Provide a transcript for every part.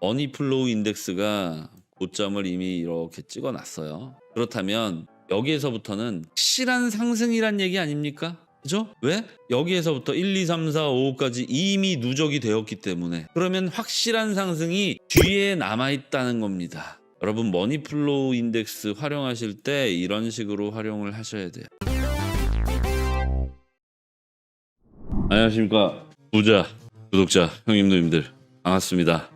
머니플로우 인덱스가 고점을 이미 이렇게 찍어 놨어요. 그렇다면 여기에서부터는 확실한 상승이란 얘기 아닙니까? 그죠? 왜? 여기에서부터 1, 2, 3, 4, 5까지 이미 누적이 되었기 때문에, 그러면 확실한 상승이 뒤에 남아있다는 겁니다. 여러분, 머니플로우 인덱스 활용하실 때 이런 식으로 활용을 하셔야 돼요. 안녕하십니까 부자 구독자 형님 누님들, 반갑습니다.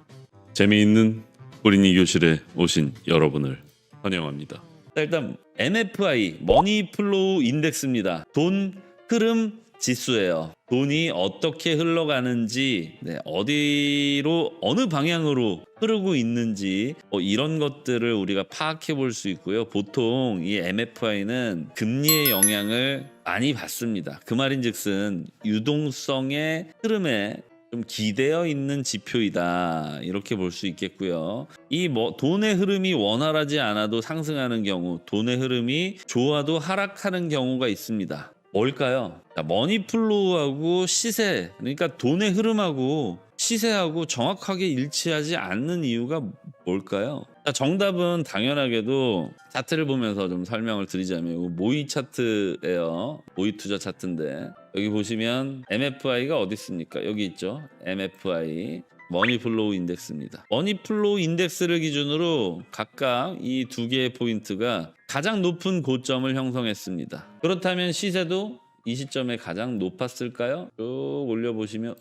재미있는 꼬리니 교실에 오신 여러분을 환영합니다. 일단 MFI 머니플로우 인덱스입니다. 돈 흐름 지수예요. 돈이 어떻게 흘러가는지, 어디로 어느 방향으로 흐르고 있는지 이런 것들을 우리가 파악해 볼 수 있고요. 보통 이 MFI는 금리의 영향을 많이 받습니다. 그 말인즉슨 유동성의 흐름에 좀 기대어 있는 지표이다, 이렇게 볼 수 있겠고요. 이 돈의 흐름이 원활하지 않아도 상승하는 경우, 돈의 흐름이 좋아도 하락하는 경우가 있습니다. 뭘까요? 머니플로우하고 시세, 그러니까 돈의 흐름하고 시세하고 정확하게 일치하지 않는 이유가 뭘까요? 정답은 당연하게도 차트를 보면서 좀 설명을 드리자면, 모의 차트예요. 모의 투자 차트인데, 여기 보시면 MFI가 어디 있습니까? 여기 있죠. MFI 머니플로우 인덱스입니다. 머니플로우 인덱스를 기준으로 각각 이 두 개의 포인트가 가장 높은 고점을 형성했습니다. 그렇다면 시세도 이 시점에 가장 높았을까요? 쭉 올려보시면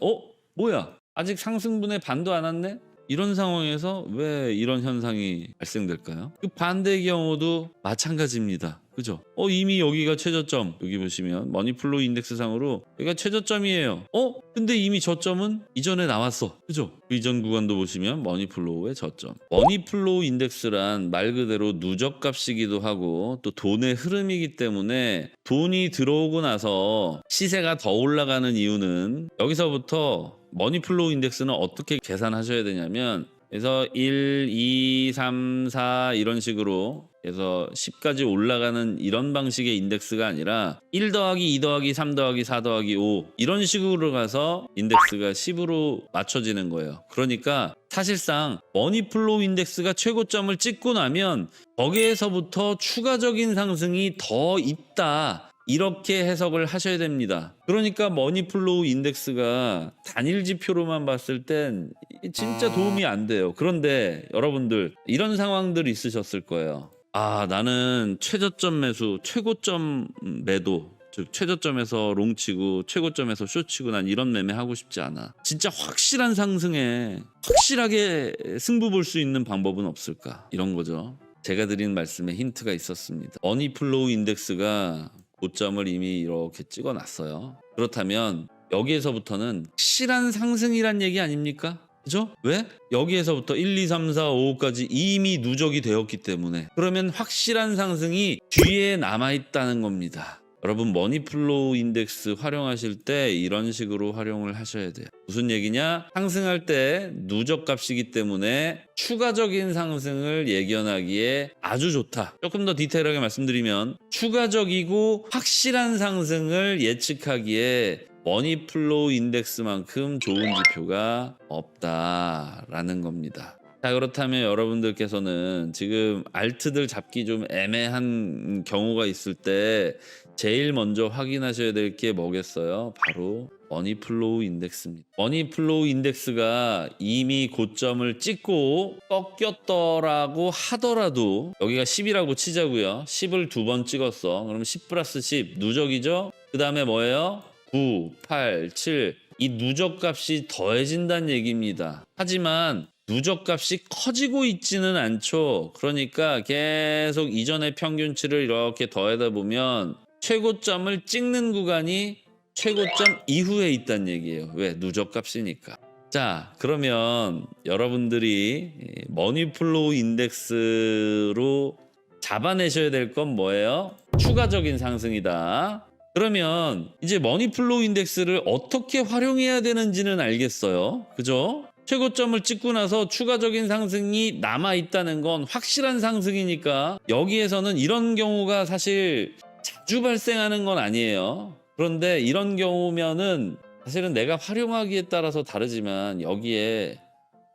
뭐야? 아직 상승분의 반도 안 왔네? 이런 상황에서 왜 이런 현상이 발생될까요? 그 반대의 경우도 마찬가지입니다. 그죠? 이미 여기가 최저점, 여기 보시면 머니플로우 인덱스 상으로 여기가 최저점이에요. 근데 이미 저점은 이전에 나왔어. 그죠? 그 이전 구간도 보시면 머니플로우의 저점. 머니플로우 인덱스란 말 그대로 누적값이기도 하고 또 돈의 흐름이기 때문에, 돈이 들어오고 나서 시세가 더 올라가는 이유는, 여기서부터 머니플로우 인덱스는 어떻게 계산하셔야 되냐면, 그래서 1, 2, 3, 4 이런 식으로 해서 10까지 올라가는 이런 방식의 인덱스가 아니라 1 더하기 2 더하기 3 더하기 4 더하기 5 이런 식으로 가서 인덱스가 10으로 맞춰지는 거예요. 그러니까 사실상 머니플로우 인덱스가 최고점을 찍고 나면 거기에서부터 추가적인 상승이 더 있다, 이렇게 해석을 하셔야 됩니다. 그러니까 머니플로우 인덱스가 단일 지표로만 봤을 땐 진짜 도움이 안 돼요. 그런데 여러분들, 이런 상황들이 있으셨을 거예요. 나는 최저점 매수, 최고점 매도, 즉 최저점에서 롱치고 최고점에서 숏치고, 난 이런 매매 하고 싶지 않아. 진짜 확실한 상승에 확실하게 승부 볼 수 있는 방법은 없을까? 이런 거죠. 제가 드린 말씀에 힌트가 있었습니다. 머니플로우 인덱스가 고점을 이미 이렇게 찍어 놨어요. 그렇다면 여기에서부터는 확실한 상승이란 얘기 아닙니까? 그죠? 왜? 여기에서부터 1, 2, 3, 4, 5까지 이미 누적이 되었기 때문에, 그러면 확실한 상승이 뒤에 남아있다는 겁니다. 여러분, 머니플로우 인덱스 활용하실 때 이런 식으로 활용을 하셔야 돼요. 무슨 얘기냐? 상승할 때 누적값이기 때문에 추가적인 상승을 예견하기에 아주 좋다. 조금 더 디테일하게 말씀드리면, 추가적이고 확실한 상승을 예측하기에 머니플로우 인덱스만큼 좋은 지표가 없다라는 겁니다. 자, 그렇다면 여러분들께서는 지금 알트들 잡기 좀 애매한 경우가 있을 때 제일 먼저 확인하셔야 될 게 뭐겠어요? 바로 머니플로우 인덱스입니다. 머니플로우 인덱스가 이미 고점을 찍고 꺾였더라고 하더라도, 여기가 10이라고 치자고요. 10을 두 번 찍었어. 그럼 10 플러스 10 누적이죠? 그 다음에 뭐예요? 9, 8, 7, 이 누적값이 더해진다는 얘기입니다. 하지만 누적값이 커지고 있지는 않죠. 그러니까 계속 이전의 평균치를 이렇게 더하다 보면 최고점을 찍는 구간이 최고점 이후에 있다는 얘기예요. 왜? 누적값이니까. 자, 그러면 여러분들이 머니플로우 인덱스로 잡아내셔야 될 건 뭐예요? 추가적인 상승이다. 그러면 이제 머니플로우 인덱스를 어떻게 활용해야 되는지는 알겠어요. 그죠? 최고점을 찍고 나서 추가적인 상승이 남아있다는 건 확실한 상승이니까, 여기에서는 이런 경우가 사실 자주 발생하는 건 아니에요. 그런데 이런 경우면은 사실은 내가 활용하기에 따라서 다르지만, 여기에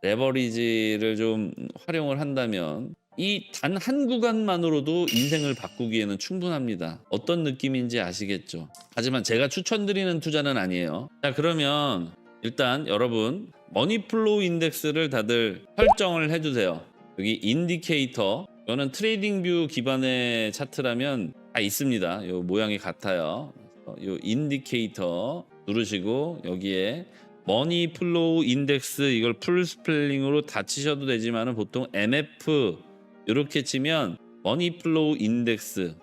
레버리지를 좀 활용을 한다면 이 단 한 구간만으로도 인생을 바꾸기에는 충분합니다. 어떤 느낌인지 아시겠죠? 하지만 제가 추천드리는 투자는 아니에요. 자, 그러면 일단 여러분 머니플로우 인덱스를 다들 설정을 해주세요. 여기 인디케이터, 이거는 트레이딩 뷰 기반의 차트라면 다 있습니다. 요 모양이 같아요. 요 인디케이터 누르시고 여기에 머니플로우 인덱스, 이걸 풀 스펠링으로 다 치셔도 되지만 보통 MF 이렇게 치면 머니플로우 인덱스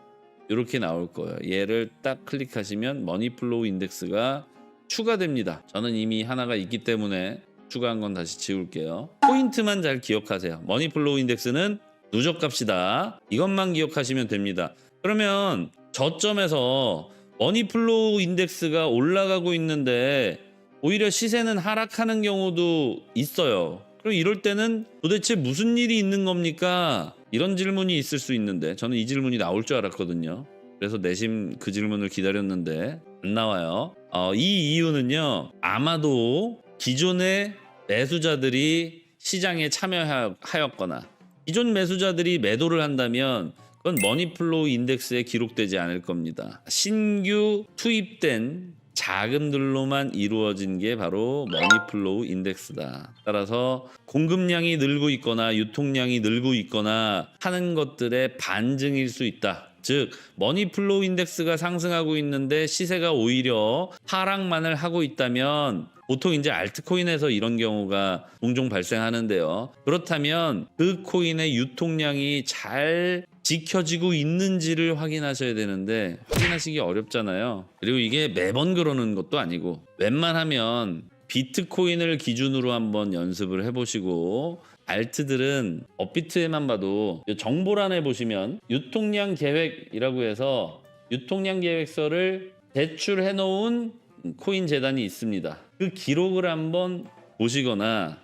이렇게 나올 거예요. 얘를 딱 클릭하시면 머니플로우 인덱스가 추가됩니다. 저는 이미 하나가 있기 때문에 추가한 건 다시 지울게요. 포인트만 잘 기억하세요. 머니플로우 인덱스는 누적값이다. 이것만 기억하시면 됩니다. 그러면 저점에서 머니플로우 인덱스가 올라가고 있는데 오히려 시세는 하락하는 경우도 있어요. 그럼 이럴 때는 도대체 무슨 일이 있는 겁니까? 이런 질문이 있을 수 있는데 저는 이 질문이 나올 줄 알았거든요. 그래서 내심 그 질문을 기다렸는데 안 나와요. 이 이유는요, 아마도 기존의 매수자들이 시장에 참여하였거나 기존 매수자들이 매도를 한다면 그건 머니플로우 인덱스에 기록되지 않을 겁니다. 신규 투입된 자금들로만 이루어진 게 바로 머니플로우 인덱스다. 따라서 공급량이 늘고 있거나 유통량이 늘고 있거나 하는 것들의 반증일 수 있다. 즉 머니플로우 인덱스가 상승하고 있는데 시세가 오히려 하락만을 하고 있다면 보통 이제 알트코인에서 이런 경우가 종종 발생하는데요. 그렇다면 그 코인의 유통량이 잘 지켜지고 있는지를 확인하셔야 되는데 확인하시기 어렵잖아요. 그리고 이게 매번 그러는 것도 아니고 웬만하면 비트코인을 기준으로 한번 연습을 해보시고, 알트들은 업비트에만 봐도 정보란에 보시면 유통량 계획이라고 해서 유통량 계획서를 제출해 놓은 코인 재단이 있습니다. 그 기록을 한번 보시거나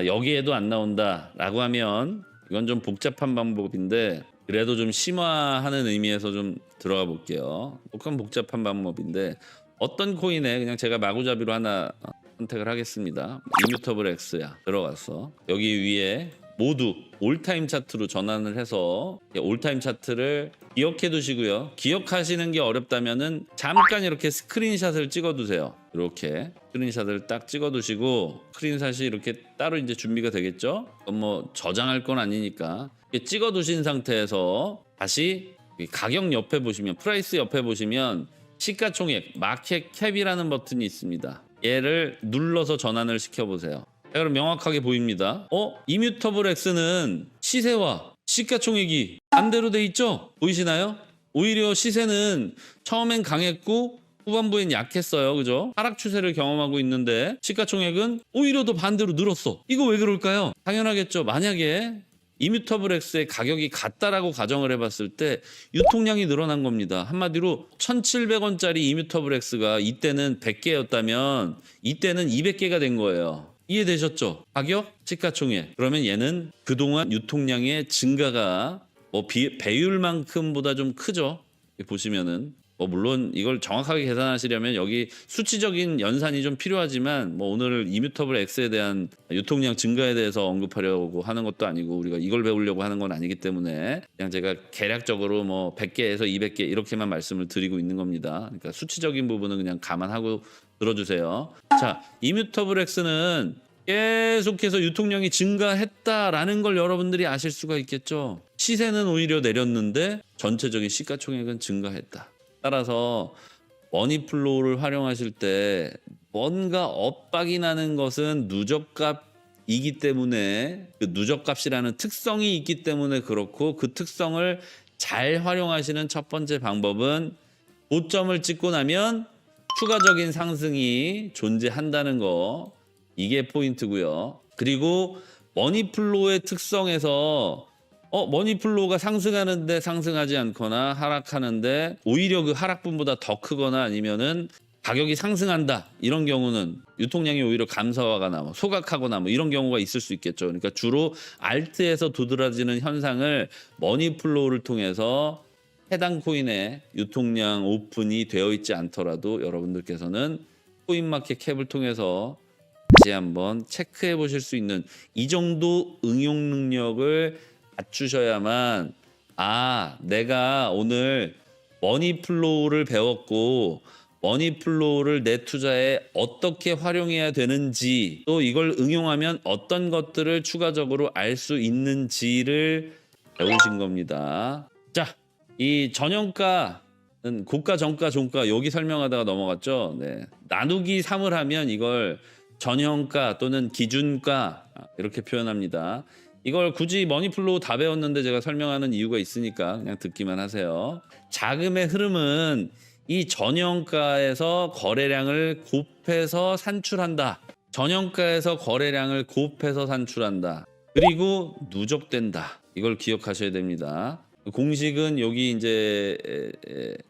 여기에도 안 나온다 라고 하면 이건 좀 복잡한 방법인데 그래도 좀 심화하는 의미에서 좀 들어가 볼게요. 조금 복잡한 방법인데 어떤 코인에 그냥 제가 마구잡이로 하나 선택을 하겠습니다. 이뮤터블 X야. 들어가서 여기 위에 모두 올타임 차트로 전환을 해서 올타임 차트를 기억해 두시고요. 기억하시는 게 어렵다면은 잠깐 이렇게 스크린샷을 찍어 두세요. 이렇게 스크린샷을 딱 찍어 두시고, 스크린샷이 이렇게 따로 이제 준비가 되겠죠? 그건 뭐 저장할 건 아니니까 찍어 두신 상태에서 다시 가격 옆에 보시면, 프라이스 옆에 보시면 시가총액 마켓 캡이라는 버튼이 있습니다. 얘를 눌러서 전환을 시켜보세요. 자, 그럼 명확하게 보입니다. 이뮤터블 X는 시세와 시가총액이 반대로 돼 있죠? 보이시나요? 오히려 시세는 처음엔 강했고 후반부엔 약했어요. 그죠? 하락 추세를 경험하고 있는데 시가총액은 오히려 더 반대로 늘었어. 이거 왜 그럴까요? 당연하겠죠. 만약에 이뮤터블 X의 가격이 같다라고 가정을 해봤을 때 유통량이 늘어난 겁니다. 한마디로 1,700원짜리 이뮤터블 X가 이때는 100개였다면 이때는 200개가 된 거예요. 이해되셨죠? 가격, 시가총액. 그러면 얘는 그동안 유통량의 증가가 배율만큼보다 좀 크죠? 보시면은 물론 이걸 정확하게 계산하시려면 여기 수치적인 연산이 좀 필요하지만 오늘 이뮤터블 X에 대한 유통량 증가에 대해서 언급하려고 하는 것도 아니고 우리가 이걸 배우려고 하는 건 아니기 때문에 그냥 제가 계략적으로 100개에서 200개 이렇게만 말씀을 드리고 있는 겁니다. 그러니까 수치적인 부분은 그냥 감안하고 들어주세요. 자, 이뮤터블 X는 계속해서 유통량이 증가했다라는 걸 여러분들이 아실 수가 있겠죠. 시세는 오히려 내렸는데 전체적인 시가총액은 증가했다. 따라서 머니플로우를 활용하실 때 뭔가 엇박이 나는 것은 누적값이기 때문에, 그 누적값이라는 특성이 있기 때문에 그렇고, 그 특성을 잘 활용하시는 첫 번째 방법은 고점을 찍고 나면 추가적인 상승이 존재한다는 거, 이게 포인트고요. 그리고 머니플로우의 특성에서 머니플로우가 상승하는데 상승하지 않거나 하락하는데 오히려 그 하락분보다 더 크거나 아니면은 가격이 상승한다, 이런 경우는 유통량이 오히려 감소하거나 소각하거나 이런 경우가 있을 수 있겠죠. 그러니까 주로 알트에서 두드러지는 현상을 머니플로우를 통해서 해당 코인의 유통량 오픈이 되어 있지 않더라도 여러분들께서는 코인마켓 캡을 통해서 다시 한번 체크해 보실 수 있는 이 정도 응용 능력을 갖추셔야만 내가 오늘 머니플로우를 배웠고 머니플로우를 내 투자에 어떻게 활용해야 되는지 또 이걸 응용하면 어떤 것들을 추가적으로 알 수 있는지를 배우신 겁니다. 자, 이 전형가는 고가, 정가, 종가 여기 설명하다가 넘어갔죠. 네. 나누기 3을 하면 이걸 전형가 또는 기준가 이렇게 표현합니다. 이걸 굳이 머니플로우 다 배웠는데 제가 설명하는 이유가 있으니까 그냥 듣기만 하세요. 자금의 흐름은 이 전형가에서 거래량을 곱해서 산출한다. 전형가에서 거래량을 곱해서 산출한다. 그리고 누적된다. 이걸 기억하셔야 됩니다. 공식은 여기 이제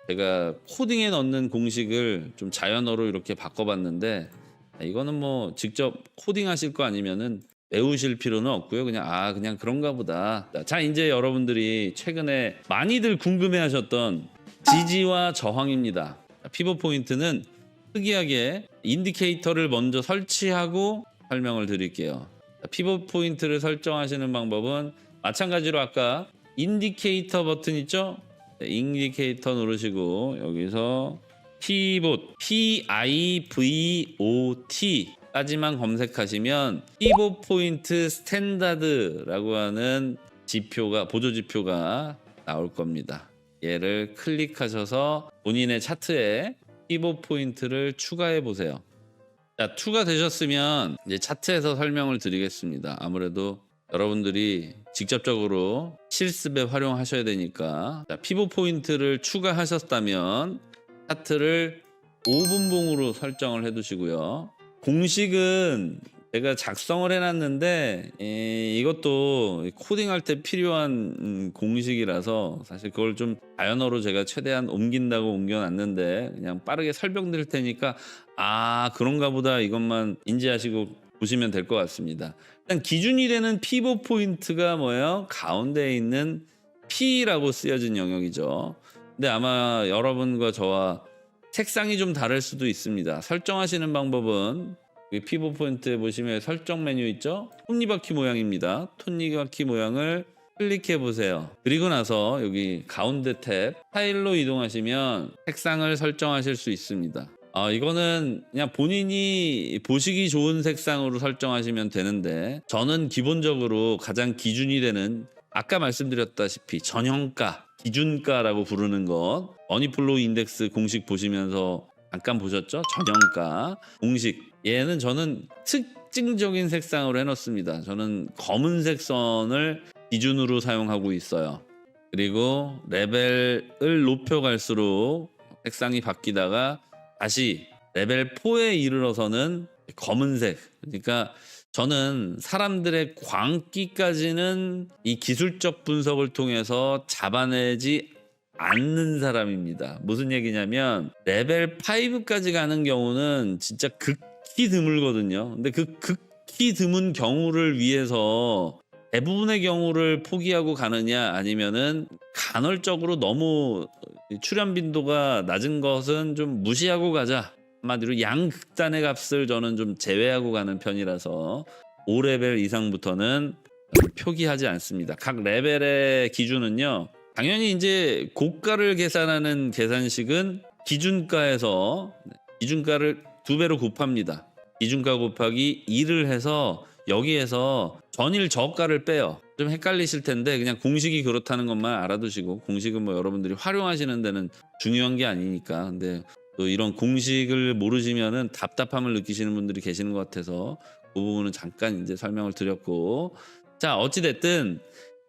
제가 코딩에 넣는 공식을 좀 자연어로 이렇게 바꿔봤는데 이거는 뭐 직접 코딩하실 거 아니면은 외우실 필요는 없고요. 그냥 그런가 보다. 자, 이제 여러분들이 최근에 많이들 궁금해하셨던 지지와 저항입니다. 피벗 포인트는 특이하게 인디케이터를 먼저 설치하고 설명을 드릴게요. 피벗 포인트를 설정하시는 방법은 마찬가지로 아까 인디케이터 버튼 있죠? 인디케이터 누르시고 여기서 피봇 PIVOT 까지만 검색하시면 피벗 포인트 스탠다드라고 하는 지표가 보조 지표가 나올 겁니다. 얘를 클릭하셔서 본인의 차트에 피벗 포인트를 추가해 보세요. 자, 추가되셨으면 이제 차트에서 설명을 드리겠습니다. 아무래도 여러분들이 직접적으로 실습에 활용하셔야 되니까. 자, 피벗 포인트를 추가하셨다면 차트를 5분봉으로 설정을 해 두시고요. 공식은 제가 작성을 해놨는데 이것도 코딩할 때 필요한 공식이라서 사실 그걸 좀 자연어로 제가 최대한 옮긴다고 옮겨놨는데 그냥 빠르게 설명드릴 테니까 그런가 보다 이것만 인지하시고 보시면 될 것 같습니다. 일단 기준이 되는 피벗 포인트가 뭐예요? 가운데에 있는 P라고 쓰여진 영역이죠. 근데 아마 여러분과 저와 색상이 좀 다를 수도 있습니다. 설정하시는 방법은 피벗 포인트에 보시면 설정 메뉴 있죠? 톱니바퀴 모양입니다. 톱니바퀴 모양을 클릭해 보세요. 그리고 나서 여기 가운데 탭 파일로 이동하시면 색상을 설정하실 수 있습니다. 이거는 그냥 본인이 보시기 좋은 색상으로 설정하시면 되는데 저는 기본적으로 가장 기준이 되는 아까 말씀드렸다시피 전형가, 기준가라고 부르는 것 머니플로우 인덱스 공식 보시면서 잠깐 보셨죠? 전형가 공식 얘는 저는 특징적인 색상으로 해놓습니다. 저는 검은색 선을 기준으로 사용하고 있어요. 그리고 레벨을 높여갈수록 색상이 바뀌다가 다시 레벨 4에 이르러서는 검은색. 그러니까 저는 사람들의 광기까지는 이 기술적 분석을 통해서 잡아내지 않는 사람입니다. 무슨 얘기냐면 레벨 5까지 가는 경우는 진짜 극히 드물거든요. 근데 그 극히 드문 경우를 위해서 대부분의 경우를 포기하고 가느냐 아니면은 간헐적으로 너무 출현 빈도가 낮은 것은 좀 무시하고 가자. 한마디로 양극단의 값을 저는 좀 제외하고 가는 편이라서 5레벨 이상부터는 표기하지 않습니다. 각 레벨의 기준은요. 당연히 이제 고가를 계산하는 계산식은 기준가에서 기준가를 2배로 곱합니다. 기준가 곱하기 2를 해서 여기에서 전일 저가를 빼요. 좀 헷갈리실 텐데 그냥 공식이 그렇다는 것만 알아두시고 공식은 뭐 여러분들이 활용하시는 데는 중요한 게 아니니까. 근데 또 이런 공식을 모르시면은 답답함을 느끼시는 분들이 계시는 것 같아서 그 부분은 잠깐 이제 설명을 드렸고 자 어찌됐든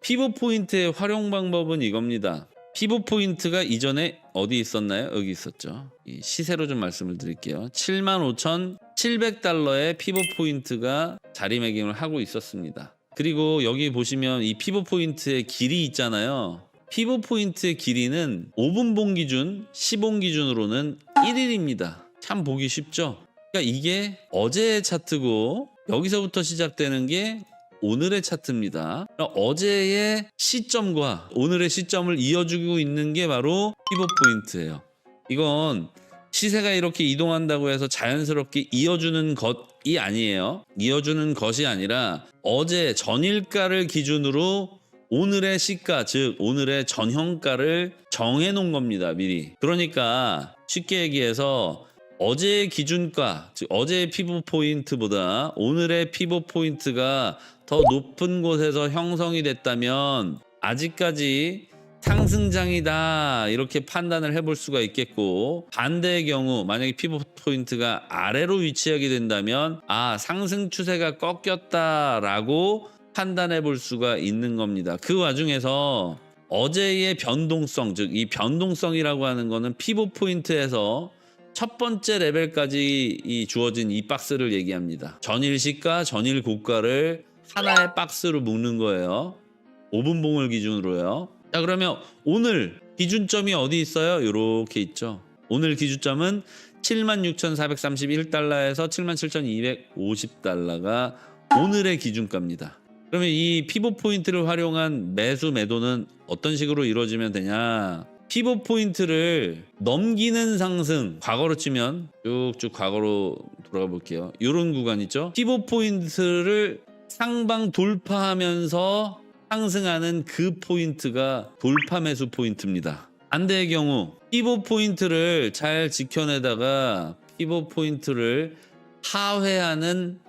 피벗 포인트의 활용 방법은 이겁니다. 피벗 포인트가 이전에 어디 있었나요? 여기 있었죠. 이 시세로 좀 말씀을 드릴게요. 75,700달러의 피벗 포인트가 자리매김을 하고 있었습니다. 그리고 여기 보시면 이 피벗 포인트의 길이 있잖아요. 피벗 포인트의 길이는 5분봉 기준, 10원 기준으로는 1일입니다. 참 보기 쉽죠? 그러니까 이게 어제의 차트고 여기서부터 시작되는 게 오늘의 차트입니다. 어제의 시점과 오늘의 시점을 이어주고 있는 게 바로 피벗 포인트예요. 이건 시세가 이렇게 이동한다고 해서 자연스럽게 이어주는 것 것이 아니에요. 이어주는 것이 아니라 어제 전일가를 기준으로 오늘의 시가, 즉 오늘의 전형가를 정해놓은 겁니다. 미리. 그러니까 쉽게 얘기해서 어제의 기준가, 즉 어제의 피보 포인트보다 오늘의 피보 포인트가 더 높은 곳에서 형성이 됐다면 아직까지 상승장이다 이렇게 판단을 해볼 수가 있겠고, 반대의 경우 만약에 피보 포인트가 아래로 위치하게 된다면 상승 추세가 꺾였다라고 판단해 볼 수가 있는 겁니다. 그 와중에서 어제의 변동성, 즉 이 변동성이라고 하는 거는 피보 포인트에서 첫 번째 레벨까지 주어진 이 박스를 얘기합니다. 전일 시가, 전일 고가를 하나의 박스로 묶는 거예요. 5분봉을 기준으로요. 자, 그러면 오늘 기준점이 어디 있어요? 이렇게 있죠. 오늘 기준점은 76,431달러에서 77,250달러가 오늘의 기준가입니다. 그러면 이 피보 포인트를 활용한 매수 매도는 어떤 식으로 이루어지면 되냐? 피보 포인트를 넘기는 상승, 과거로 치면 쭉쭉 과거로 돌아가 볼게요. 이런 구간 있죠. 피보 포인트를 상방 돌파하면서 상승하는 그 포인트가 돌파 매수 포인트입니다. 반대의 경우 피보 포인트를 잘 지켜내다가 피보 포인트를 하회하는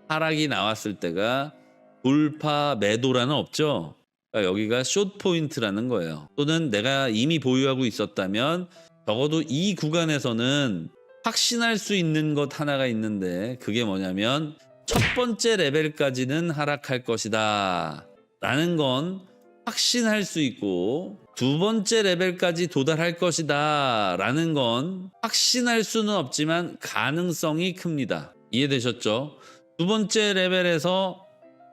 하락이 나왔을 때가 돌파 매도라는 없죠. 그러니까 여기가 숏 포인트라는 거예요. 또는 내가 이미 보유하고 있었다면 적어도 이 구간에서는 확신할 수 있는 것 하나가 있는데, 그게 뭐냐면 첫 번째 레벨까지는 하락할 것이다 라는 건 확신할 수 있고, 두 번째 레벨까지 도달할 것이다 라는 건 확신할 수는 없지만 가능성이 큽니다. 이해되셨죠? 두 번째 레벨에서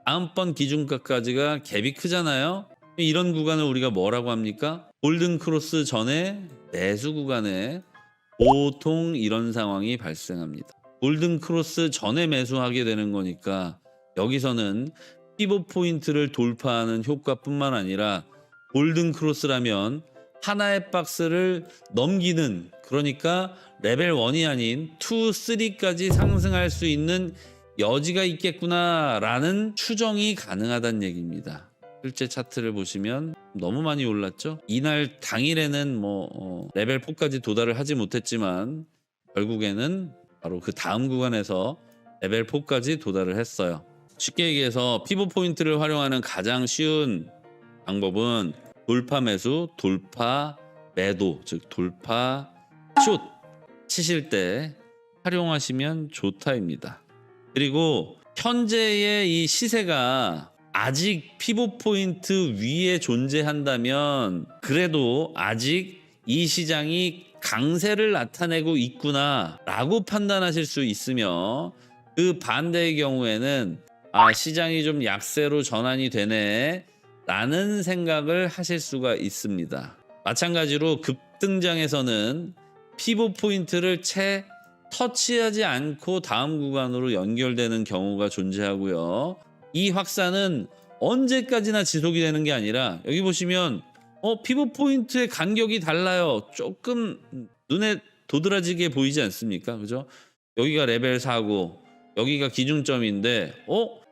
다음번 기준가까지가 갭이 크잖아요. 이런 구간을 우리가 뭐라고 합니까? 골든 크로스 전에 매수 구간에 보통 이런 상황이 발생합니다. 골든 크로스 전에 매수하게 되는 거니까 여기서는 피보 포인트를 돌파하는 효과뿐만 아니라 골든 크로스라면 하나의 박스를 넘기는, 그러니까 레벨 1이 아닌 2, 3까지 상승할 수 있는 여지가 있겠구나라는 추정이 가능하다는 얘기입니다. 실제 차트를 보시면 너무 많이 올랐죠. 이날 당일에는 레벨 4까지 도달을 하지 못했지만 결국에는 바로 그 다음 구간에서 레벨 4까지 도달을 했어요. 쉽게 얘기해서 피보 포인트를 활용하는 가장 쉬운 방법은 돌파 매수, 돌파 매도, 즉 돌파 숏 치실 때 활용하시면 좋다입니다. 그리고 현재의 이 시세가 아직 피보 포인트 위에 존재한다면 그래도 아직 이 시장이 강세를 나타내고 있구나 라고 판단하실 수 있으며, 그 반대의 경우에는 시장이 좀 약세로 전환이 되네 라는 생각을 하실 수가 있습니다. 마찬가지로 급등장에서는 피보 포인트를 채 터치하지 않고 다음 구간으로 연결되는 경우가 존재하고요. 이 확산은 언제까지나 지속이 되는 게 아니라, 여기 보시면 피보 포인트의 간격이 달라요. 조금 눈에 도드라지게 보이지 않습니까? 그죠? 여기가 레벨 4고 여기가 기준점인데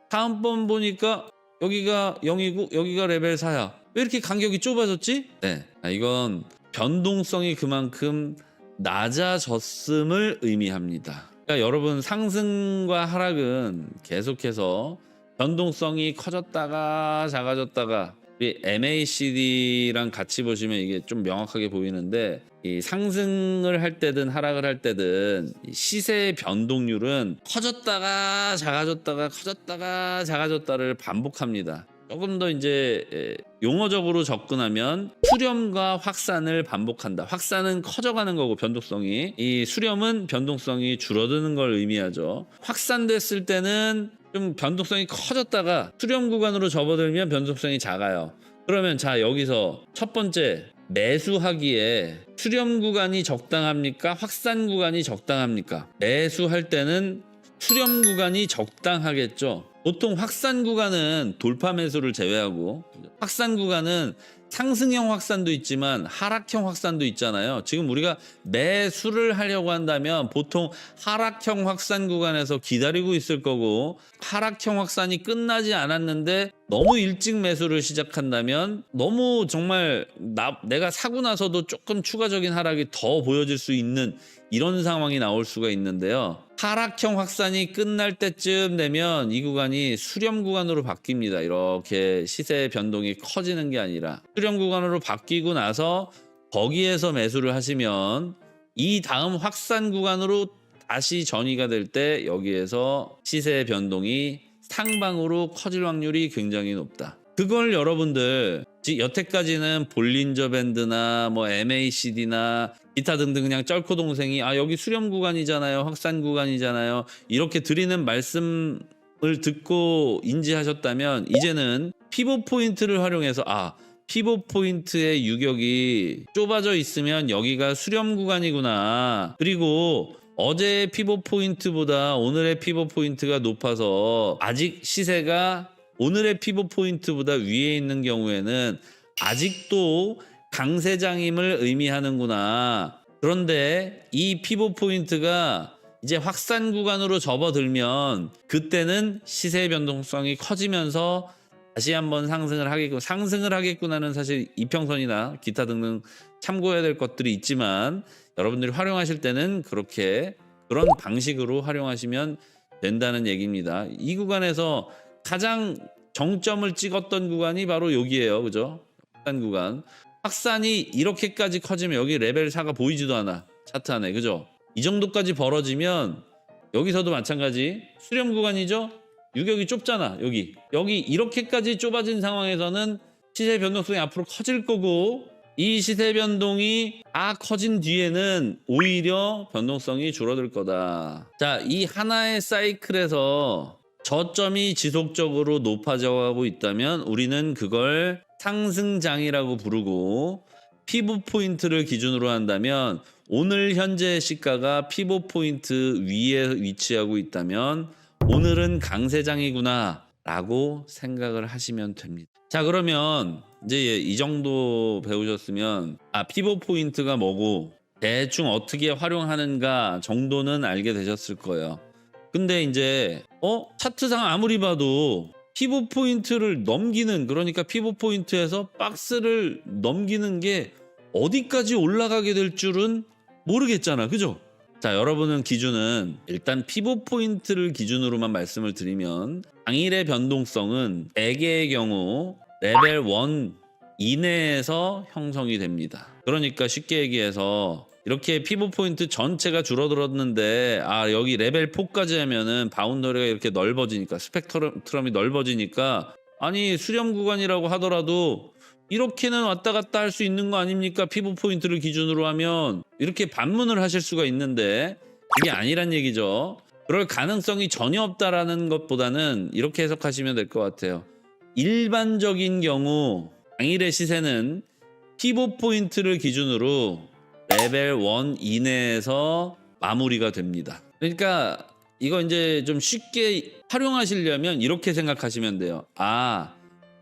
다음번 보니까 여기가 0이고 여기가 레벨 4야. 왜 이렇게 간격이 좁아졌지? 네, 이건 변동성이 그만큼 낮아졌음을 의미합니다. 그러니까 여러분, 상승과 하락은 계속해서 변동성이 커졌다가 작아졌다가, 우리 MACD랑 같이 보시면 이게 좀 명확하게 보이는데, 이 상승을 할 때든 하락을 할 때든 시세의 변동률은 커졌다가 작아졌다가 커졌다가 작아졌다를 반복합니다. 조금 더 이제 용어적으로 접근하면 수렴과 확산을 반복한다. 확산은 커져가는 거고 변동성이, 이 수렴은 변동성이 줄어드는 걸 의미하죠. 확산됐을 때는 좀 변동성이 커졌다가 수렴 구간으로 접어들면 변동성이 작아요. 그러면 자, 여기서 첫 번째 매수하기에 수렴 구간이 적당합니까? 확산 구간이 적당합니까? 매수할 때는 수렴 구간이 적당하겠죠. 보통 확산 구간은 돌파 매수를 제외하고, 확산 구간은 상승형 확산도 있지만 하락형 확산도 있잖아요. 지금 우리가 매수를 하려고 한다면 보통 하락형 확산 구간에서 기다리고 있을 거고, 하락형 확산이 끝나지 않았는데 너무 일찍 매수를 시작한다면 너무 정말 내가 사고 나서도 조금 추가적인 하락이 더 보여질 수 있는 이런 상황이 나올 수가 있는데요. 하락형 확산이 끝날 때쯤 되면 이 구간이 수렴 구간으로 바뀝니다. 이렇게 시세 변동이 커지는 게 아니라 수렴 구간으로 바뀌고 나서 거기에서 매수를 하시면 이 다음 확산 구간으로 다시 전이가 될 때 여기에서 시세 변동이 상방으로 커질 확률이 굉장히 높다. 그걸 여러분들 여태까지는 볼린저 밴드나 뭐 MACD나 기타 등등 그냥 쩔코 동생이 여기 수렴 구간이잖아요, 확산 구간이잖아요, 이렇게 드리는 말씀을 듣고 인지하셨다면 이제는 피봇 포인트를 활용해서 피봇 포인트의 유격이 좁아져 있으면 여기가 수렴 구간이구나, 그리고 어제의 피봇 포인트보다 오늘의 피봇 포인트가 높아서 아직 시세가 오늘의 피봇 포인트보다 위에 있는 경우에는 아직도 강세장임을 의미하는구나. 그런데 이 피봇 포인트가 이제 확산 구간으로 접어들면 그때는 시세 변동성이 커지면서 다시 한번 상승을 하겠구나는 사실 이평선이나 기타 등등 참고해야 될 것들이 있지만 여러분들이 활용하실 때는 그런 방식으로 활용하시면 된다는 얘기입니다. 이 구간에서 가장 정점을 찍었던 구간이 바로 여기예요. 그죠? 확산 구간. 확산이 이렇게까지 커지면 여기 레벨 4가 보이지도 않아. 차트 안에. 그죠? 이 정도까지 벌어지면 여기서도 마찬가지. 수렴 구간이죠? 유격이 좁잖아. 여기 이렇게까지 좁아진 상황에서는 시세 변동성이 앞으로 커질 거고, 이 시세 변동이 커진 뒤에는 오히려 변동성이 줄어들 거다. 자, 이 하나의 사이클에서 저점이 지속적으로 높아져 가고 있다면 우리는 그걸 상승장이라고 부르고, 피봇 포인트를 기준으로 한다면 오늘 현재 시가가 피봇 포인트 위에 위치하고 있다면 오늘은 강세장이구나 라고 생각을 하시면 됩니다. 자, 그러면 이제 이 정도 배우셨으면 피봇 포인트가 뭐고 대충 어떻게 활용하는가 정도는 알게 되셨을 거예요. 근데 이제 차트상 아무리 봐도 피봇 포인트를 넘기는, 그러니까 피봇 포인트에서 박스를 넘기는 게 어디까지 올라가게 될 줄은 모르겠잖아. 그죠? 자, 여러분은 기준은 일단 피봇 포인트를 기준으로만 말씀을 드리면 당일의 변동성은 대개의 경우 레벨 1 이내에서 형성이 됩니다. 그러니까 쉽게 얘기해서 이렇게 피봇 포인트 전체가 줄어들었는데 여기 레벨 4까지 하면은 바운더리가 이렇게 넓어지니까, 스펙트럼이 넓어지니까 수렴 구간이라고 하더라도 이렇게는 왔다 갔다 할 수 있는 거 아닙니까? 피봇 포인트를 기준으로 하면 이렇게 반문을 하실 수가 있는데 이게 아니란 얘기죠. 그럴 가능성이 전혀 없다라는 것보다는 이렇게 해석하시면 될 것 같아요. 일반적인 경우 당일의 시세는 피봇 포인트를 기준으로 레벨 1 이내에서 마무리가 됩니다. 그러니까 이거 이제 좀 쉽게 활용하시려면 이렇게 생각하시면 돼요.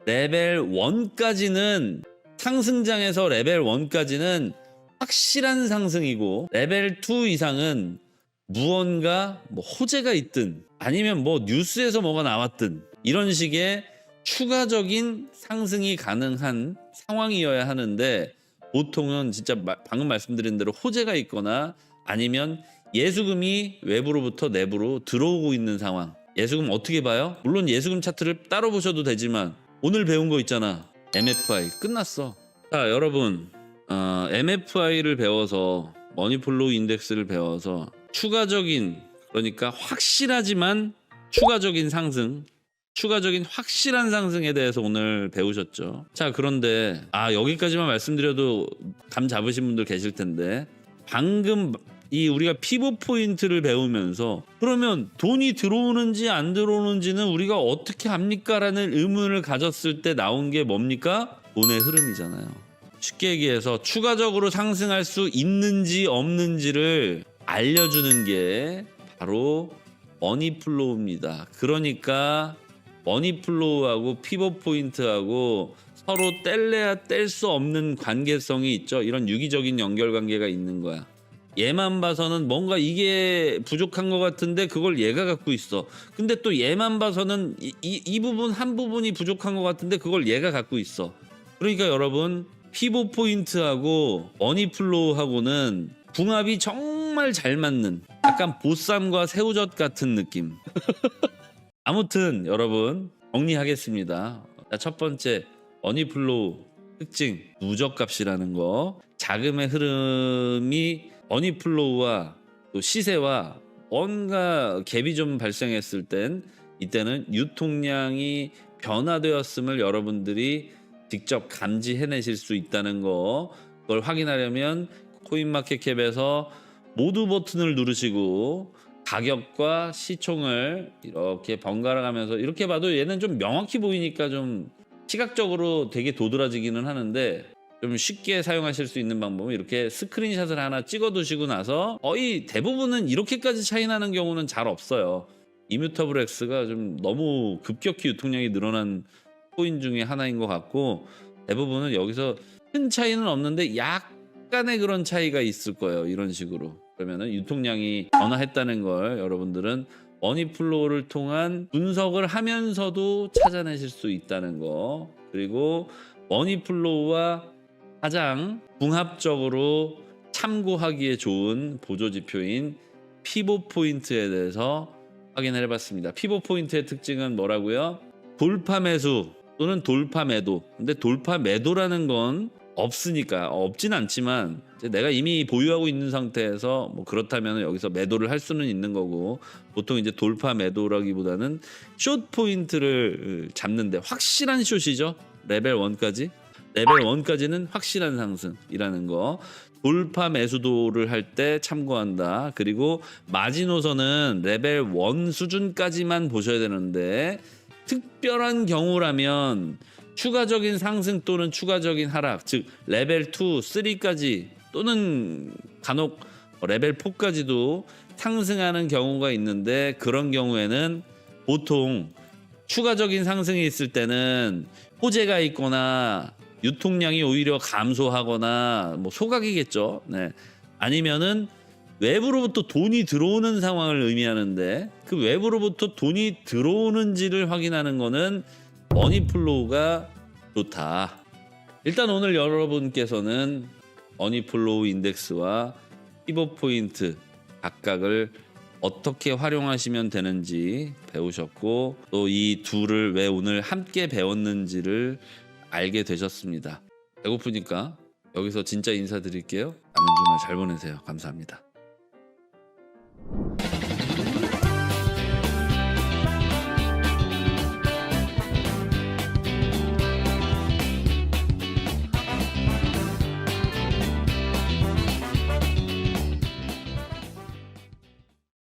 레벨 1까지는 상승장에서 레벨 1까지는 확실한 상승이고, 레벨 2 이상은 무언가 호재가 있든 아니면 뉴스에서 뭐가 나왔든 이런 식의 추가적인 상승이 가능한 상황이어야 하는데, 보통은 진짜 방금 말씀드린 대로 호재가 있거나 아니면 예수금이 외부로부터 내부로 들어오고 있는 상황. 예수금 어떻게 봐요? 물론 예수금 차트를 따로 보셔도 되지만 오늘 배운 거 있잖아. MFI 끝났어. 자, 여러분 MFI를 배워서, 머니플로우 인덱스를 배워서 추가적인, 그러니까 확실하지만 추가적인 상승, 추가적인 확실한 상승에 대해서 오늘 배우셨죠. 자, 그런데 여기까지만 말씀드려도 감 잡으신 분들 계실 텐데, 방금 우리가 피봇 포인트를 배우면서 그러면 돈이 들어오는지 안 들어오는지는 우리가 어떻게 합니까? 라는 의문을 가졌을 때 나온 게 뭡니까? 돈의 흐름이잖아요. 쉽게 얘기해서 추가적으로 상승할 수 있는지 없는지를 알려주는 게 바로 머니플로우입니다. 그러니까 머니플로우하고 피봇 포인트하고 서로 뗄래야 뗄 수 없는 관계성이 있죠. 이런 유기적인 연결관계가 있는 거야. 얘만 봐서는 뭔가 이게 부족한 것 같은데 그걸 얘가 갖고 있어. 근데 또 얘만 봐서는 이 부분 한 부분이 부족한 것 같은데 그걸 얘가 갖고 있어. 그러니까 여러분 피보 포인트하고 머니플로우하고는 궁합이 정말 잘 맞는 약간 보쌈과 새우젓 같은 느낌. 아무튼 여러분 정리하겠습니다. 첫 번째 머니플로우 특징 누적값이라는 거. 자금의 흐름이 머니플로우와 또 시세와 뭔가 갭이 좀 발생했을 땐 이때는 유통량이 변화되었음을 여러분들이 직접 감지해내실 수 있다는 거. 그걸 확인하려면 코인마켓캡에서 모두 버튼을 누르시고 가격과 시총을 이렇게 번갈아 가면서 이렇게 봐도 얘는 좀 명확히 보이니까 좀 시각적으로 되게 도드라지기는 하는데 좀 쉽게 사용하실 수 있는 방법은 이렇게 스크린샷을 하나 찍어 두시고 나서 거의 대부분은 이렇게까지 차이 나는 경우는 잘 없어요. 이뮤터블 X가 좀 너무 급격히 유통량이 늘어난 코인 중에 하나인 것 같고 대부분은 여기서 큰 차이는 없는데 약간의 그런 차이가 있을 거예요. 이런 식으로. 그러면은 유통량이 변화했다는 걸 여러분들은 머니플로우를 통한 분석을 하면서도 찾아내실 수 있다는 거. 그리고 머니플로우와 가장 궁합적으로 참고하기에 좋은 보조지표인 피보 포인트에 대해서 확인을 해봤습니다. 피보 포인트의 특징은 뭐라고요? 돌파 매수 또는 돌파 매도. 근데 돌파 매도라는 건 없으니까 없진 않지만 내가 이미 보유하고 있는 상태에서 뭐 그렇다면 여기서 매도를 할 수는 있는 거고 보통 이제 돌파 매도라기보다는 숏 포인트를 잡는데 확실한 숏이죠. 레벨 1까지. 레벨 1까지는 확실한 상승이라는 거. 돌파 매수도를 할 때 참고한다. 그리고 마지노선은 레벨 1 수준까지만 보셔야 되는데 특별한 경우라면 추가적인 상승 또는 추가적인 하락, 즉 레벨 2, 3까지 또는 간혹 레벨 4까지도 상승하는 경우가 있는데 그런 경우에는 보통 추가적인 상승이 있을 때는 호재가 있거나 유통량이 오히려 감소하거나 뭐 소각이겠죠. 네. 아니면은 외부로부터 돈이 들어오는 상황을 의미하는데 그 외부로부터 돈이 들어오는지를 확인하는 거는 머니플로우가 좋다. 일단 오늘 여러분께서는 머니플로우 인덱스와 피보 포인트 각각을 어떻게 활용하시면 되는지 배우셨고 또 이 둘을 왜 오늘 함께 배웠는지를 알게 되셨습니다. 배고프니까 여기서 진짜 인사드릴게요. 남은 주말 잘 보내세요. 감사합니다.